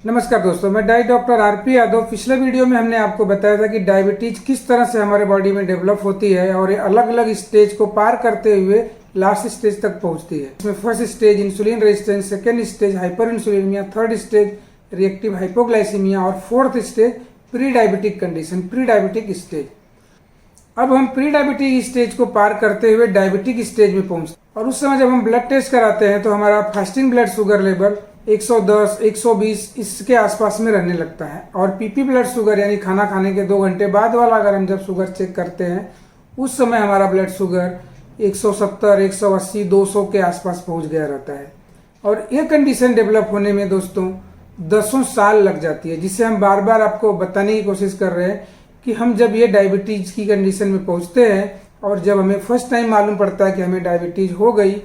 नमस्कार दोस्तों, मैं डाइट डॉक्टर आरपी यादव। पिछले वीडियो में हमने आपको बताया था कि डायबिटीज किस तरह से हमारे बॉडी में डेवलप होती है और ये अलग अलग स्टेज को पार करते हुए लास्ट स्टेज तक पहुंचती है। इसमें first stage insulin resistance, second stage hyperinsulinemia, third stage reactive hypoglycemia और fourth stage prediabetic condition, prediabetic stage. अब हम प्री डायबिटिक स्टेज को पार करते हुए डायबिटिक स्टेज में पहुंचते हैं और उस समय जब हम ब्लड टेस्ट कराते हैं तो हमारा फास्टिंग ब्लड शुगर लेवल 110, 120 इसके आसपास में रहने लगता है। और पीपी ब्लड शुगर यानी खाना खाने के 2 घंटे बाद वाला अगर हम जब शुगर चेक करते हैं उस समय हमारा ब्लड शुगर 170, 180, 200 के आसपास पहुंच गया रहता है। और ये कंडीशन डेवलप होने में दोस्तों 10 साल लग जाती है, जिसे हम बार बार आपको बताने की कोशिश कर रहे हैं कि हम जब ये डायबिटीज की कंडीशन में पहुंचते हैं और जब हमें फर्स्ट टाइम मालूम पड़ता है कि हमें डायबिटीज हो गई,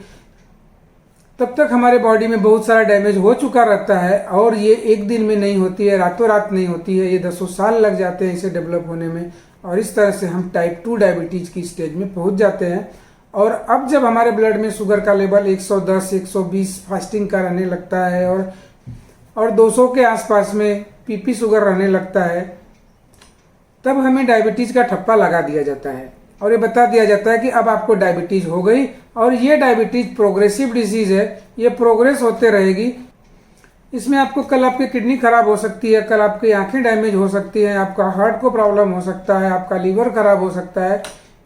तब तक हमारे बॉडी में बहुत सारा डैमेज हो चुका रहता है। और ये एक दिन में नहीं होती है, रातों रात नहीं होती है, ये 10 साल लग जाते हैं इसे डेवलप होने में। और इस तरह से हम टाइप 2 डायबिटीज की स्टेज में पहुंच जाते हैं। और अब जब हमारे ब्लड में शुगर का लेवल 110, 120 फास्टिंग का रहने लगता है और 200 के आसपास में पीपी शुगर रहने लगता है, तब हमें डायबिटीज का ठप्पा लगा दिया जाता है और ये बता दिया जाता है कि अब आपको डायबिटीज हो गई और ये डायबिटीज प्रोग्रेसिव डिजीज है, ये प्रोग्रेस होते रहेगी। इसमें आपको कल आपकी किडनी खराब हो सकती है, कल आपकी आंखें डैमेज हो सकती हैं, आपका हार्ट को प्रॉब्लम हो सकता है, आपका लीवर खराब हो सकता है।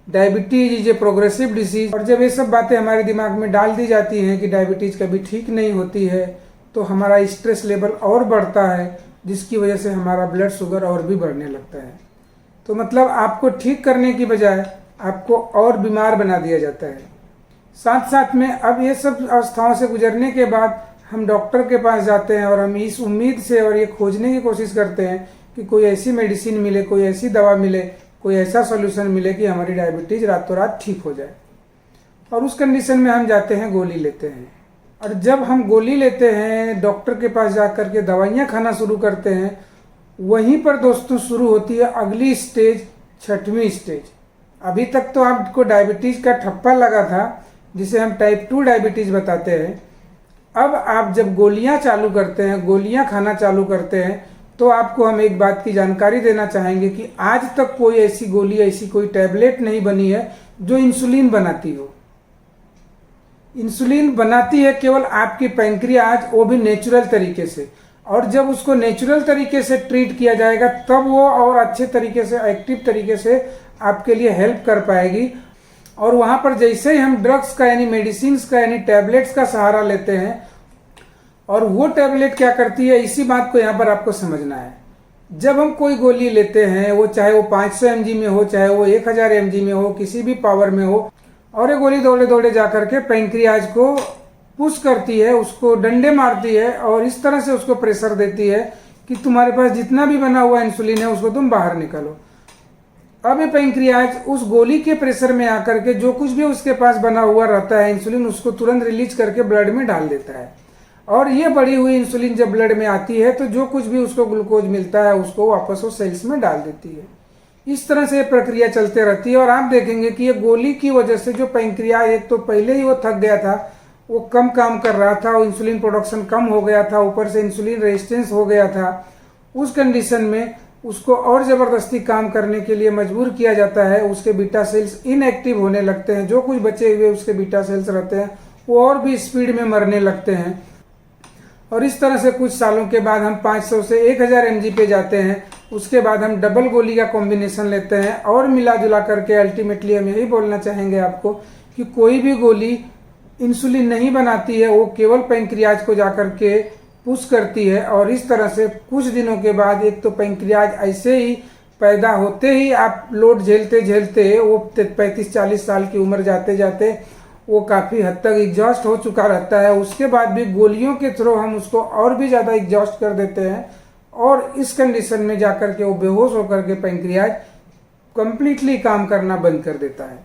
Diabetes is a progressive disease. और जब ये सब बातें हमारे दिमाग में डाल दी जाती हैं कि डायबिटीज कभी ठीक नहीं होती है, तो हमारा स्ट्रेस लेवल और बढ़ता है, जिसकी वजह से हमारा ब्लड शुगर और भी बढ़ने लगता है। तो मतलब आपको ठीक करने की बजाय आपको और बीमार बना दिया जाता है। साथ साथ में अब ये सब अवस्थाओं से गुजरने के बाद हम डॉक्टर के पास जाते हैं और हम इस उम्मीद से और ये खोजने की कोशिश करते हैं कि कोई ऐसी मेडिसिन मिले, कोई ऐसी दवा मिले, कोई ऐसा सॉल्यूशन मिले कि हमारी डायबिटीज रातों रात ठीक हो जाए। और उस कंडीशन में हम जाते हैं, गोली लेते हैं। और जब हम गोली लेते हैं, डॉक्टर के पास जा करके दवाइयाँ खाना शुरू करते हैं, वहीं पर दोस्तों शुरू होती है अगली स्टेज, 6वीं स्टेज। अभी तक तो आपको डायबिटीज का ठप्पा लगा था, जिसे हम टाइप 2 डायबिटीज बताते हैं। अब आप जब गोलियां चालू करते हैं, गोलियां खाना चालू करते हैं, तो आपको हम एक बात की जानकारी देना चाहेंगे कि आज तक कोई ऐसी गोली, ऐसी कोई टैबलेट नहीं बनी है जो इंसुलिन बनाती हो। इंसुलिन बनाती है केवल आपकी पैंक्रियाज, वो भी नेचुरल तरीके से। और जब उसको नेचुरल तरीके से ट्रीट किया जाएगा तब वो और अच्छे तरीके से, एक्टिव तरीके से आपके लिए हेल्प कर पाएगी। और वहां पर जैसे ही हम ड्रग्स का यानी मेडिसिन का यानी टैबलेट्स का सहारा लेते हैं, और वो टैबलेट क्या करती है, इसी बात को यहाँ पर आपको समझना है। जब हम कोई गोली लेते हैं, वो चाहे वो 500 mg में हो, चाहे वो 1000 mg में हो, किसी भी पावर में हो, और ये गोली दौड़े दौड़े जाकर के पैंक्रियाज को पुश करती है, उसको डंडे मारती है और इस तरह से उसको प्रेशर देती है कि तुम्हारे पास जितना भी बना हुआ इंसुलिन है उसको तुम बाहर निकालो। अब ये पैंक्रियाज उस गोली के प्रेशर में आकर के जो कुछ भी उसके पास बना हुआ रहता है इंसुलिन, उसको तुरंत रिलीज करके ब्लड में डाल देता है। और ये बढ़ी हुई इंसुलिन जब ब्लड में आती है तो जो कुछ भी उसको ग्लूकोज मिलता है उसको वापस वो सेल्स में डाल देती है। इस तरह से ये प्रक्रिया चलते रहती है। और आप देखेंगे कि ये गोली की वजह से जो पैंक्रियाज, एक तो पहले ही वो थक गया था, वो कम काम कर रहा था, इंसुलिन प्रोडक्शन कम हो गया था, ऊपर से इंसुलिन रेजिस्टेंस हो गया था, उस कंडीशन में उसको और जबरदस्ती काम करने के लिए मजबूर किया जाता है। उसके बीटा सेल्स इनएक्टिव होने लगते हैं, जो कुछ बचे हुए उसके बीटा सेल्स रहते हैं वो और भी स्पीड में मरने लगते हैं। और इस तरह से कुछ सालों के बाद हम 500 से 1000 mg पे जाते हैं। उसके बाद हम डबल गोली का कॉम्बिनेशन लेते हैं और मिला जुला करके अल्टीमेटली हम यही बोलना चाहेंगे आपको कि कोई भी गोली इंसुलिन नहीं बनाती है, वो केवल पैंक्रियाज को जाकर के पुश करती है। और इस तरह से कुछ दिनों के बाद एक तो पैंक्रियाज ऐसे ही पैदा होते ही आप लोड झेलते झेलते वो 35-40 साल की उम्र जाते जाते वो काफ़ी हद तक एग्जॉस्ट हो चुका रहता है। उसके बाद भी गोलियों के थ्रू हम उसको और भी ज़्यादा एग्जॉस्ट कर देते हैं और इस कंडीशन में जाकर के वो बेहोश होकर के पैंक्रियाज कंप्लीटली काम करना बंद कर देता है।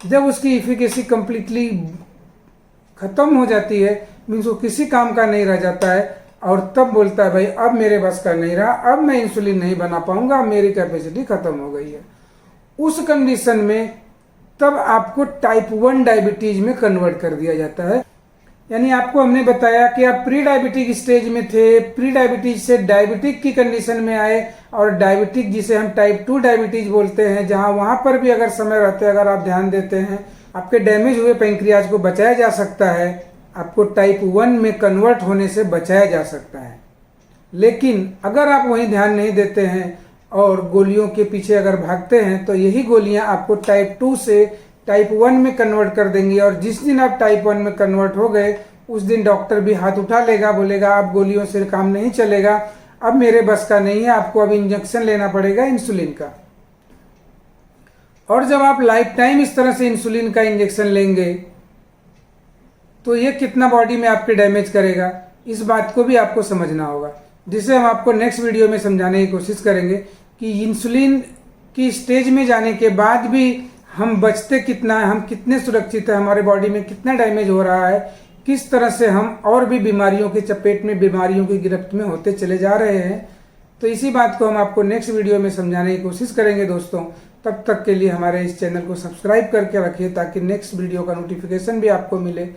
जब उसकी इफिकेसी कंप्लीटली खत्म हो जाती है, मीन्स वो किसी काम का नहीं रह जाता है, और तब बोलता है भाई अब मेरे बस का नहीं रहा, अब मैं इंसुलिन नहीं बना पाऊंगा, मेरी कैपेसिटी खत्म हो गई है। उस कंडीशन में तब आपको टाइप 1 डायबिटीज में कन्वर्ट कर दिया जाता है। यानी आपको हमने बताया कि आप प्री डायबिटिक स्टेज में थे, प्री डायबिटीज से डायबिटिक की कंडीशन में आए, और डायबिटिक जिसे हम टाइप 2 डायबिटीज बोलते हैं, जहां वहां पर भी अगर समय रहते अगर आप ध्यान देते हैं, आपके डैमेज हुए पैंक्रियाज को बचाया जा सकता है, आपको टाइप 1 में कन्वर्ट होने से बचाया जा सकता है। लेकिन अगर आप वहीं ध्यान नहीं देते हैं और गोलियों के पीछे अगर भागते हैं, तो यही गोलियां आपको टाइप 2 से टाइप 1 में कन्वर्ट कर देंगी, और जिस दिन आप टाइप 1 में कन्वर्ट हो गए उस दिन डॉक्टर भी हाथ उठा लेगा, बोलेगा अब गोलियों से काम नहीं चलेगा, अब मेरे बस का नहीं है, आपको अब इंजेक्शन लेना पड़ेगा इंसुलिन का। और जब आप लाइफ टाइम इस तरह से इंसुलिन का इंजेक्शन लेंगे तो ये कितना बॉडी में आपके डैमेज करेगा, इस बात को भी आपको समझना होगा, जिसे हम आपको नेक्स्ट वीडियो में समझाने की कोशिश करेंगे कि इंसुलिन की स्टेज में जाने के बाद भी हम बचते कितना है, हम कितने सुरक्षित है, हमारे बॉडी में कितना डैमेज हो रहा है, किस तरह से हम और भी बीमारियों के चपेट में, बीमारियों की गिरफ्त में होते चले जा रहे हैं। तो इसी बात को हम आपको नेक्स्ट वीडियो में समझाने की कोशिश करेंगे दोस्तों। तब तक के लिए हमारे इस चैनल को सब्सक्राइब करके रखिए ताकि नेक्स्ट वीडियो का नोटिफिकेशन भी आपको मिले,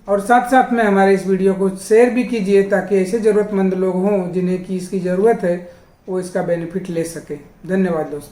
और साथ साथ में हमारे इस वीडियो को शेयर भी कीजिए ताकि ऐसे ज़रूरतमंद लोग हों जिन्हें कि इसकी ज़रूरत है, वो इसका बेनिफिट ले सके। धन्यवाद दोस्तों।